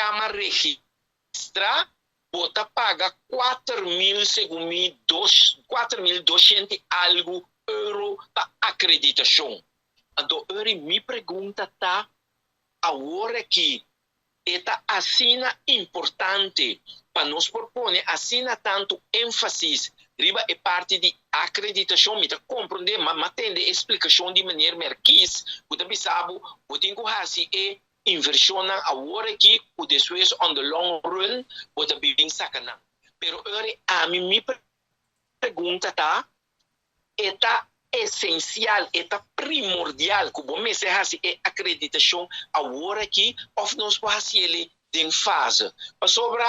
chama registra, bota paga 4.000, segundo mim, 4.200 algo euro para acreditação. Então, me pergunta, tá, agora que esta assina importante para nos propor, assina tanto ênfase, riba é parte de acreditação, me compreender, mas tem explicação de maneira merquis, o também sabe, o tem que fazer é inversão agora que o depois on the long run, o também vem sacana. Pero a mim me pergunta, tá, esta essencial, esta primordial, que o me se faz é acreditação agora que of nós faz ele em fase. Mas sobre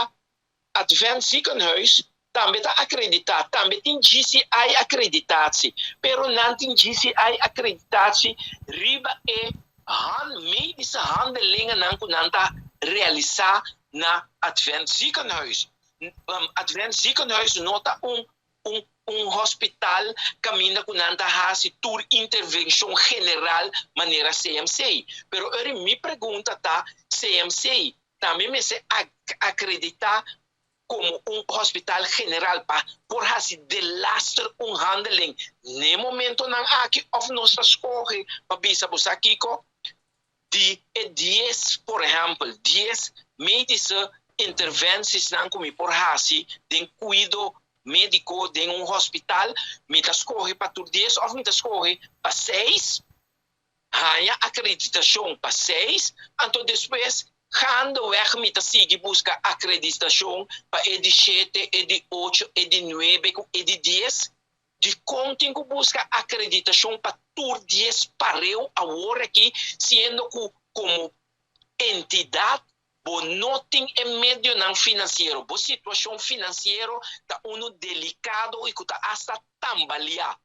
Advanced Ziekenhuis, também está acreditado, também tem GCI acreditado-se, pero não tem GCI acreditado-se, riba é medische handelingen não está realizar na Advanced Ziekenhuis. Advanced Ziekenhuis nota hospital caminha com nanta hasi tour intervenção general maneira CMC. Pero me pergunta tá CMC também me se acreditar como hospital general para por hasi de laster handeling nem momento não aqui of nossa escorre para bisa busa kiko de 10 por exemplo 10 médicas intervenções não como por hasi de cuido médico de hospital, me escorre para 10 ou me escorre para 6, há acreditação para 6, então depois, quando eu me sigo busca acreditação para de 7, de 8, de 9, de 10, de contínuo busca acreditação para tur 10 pareu agora aqui, sendo como entidade bo nothing em meio não financeiro, bo situação financeira tá delicado e que tá hasta tambalear.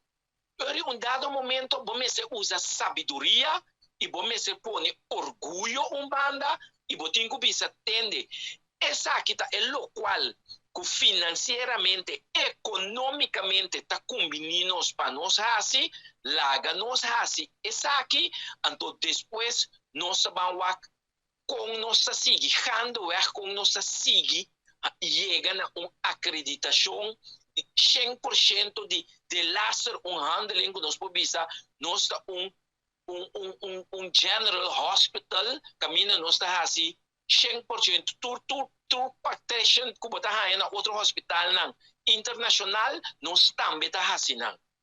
Em dado momento, bo me se usa sabedoria e bo me se põe orgulho banda e bo tem que bisa tende. Essa aqui tá é lo qual que financeiramente, economicamente tá combinando para nós assim, laga nós assim. Essa aqui, então depois nós vamos com nossa SIG, quando com nossa SIG, chega na acreditação 100% de laser handling que nós podemos nós general hospital, caminho nós está assim 100% tu patient que botar na outro hospital não internacional nós também está assim não.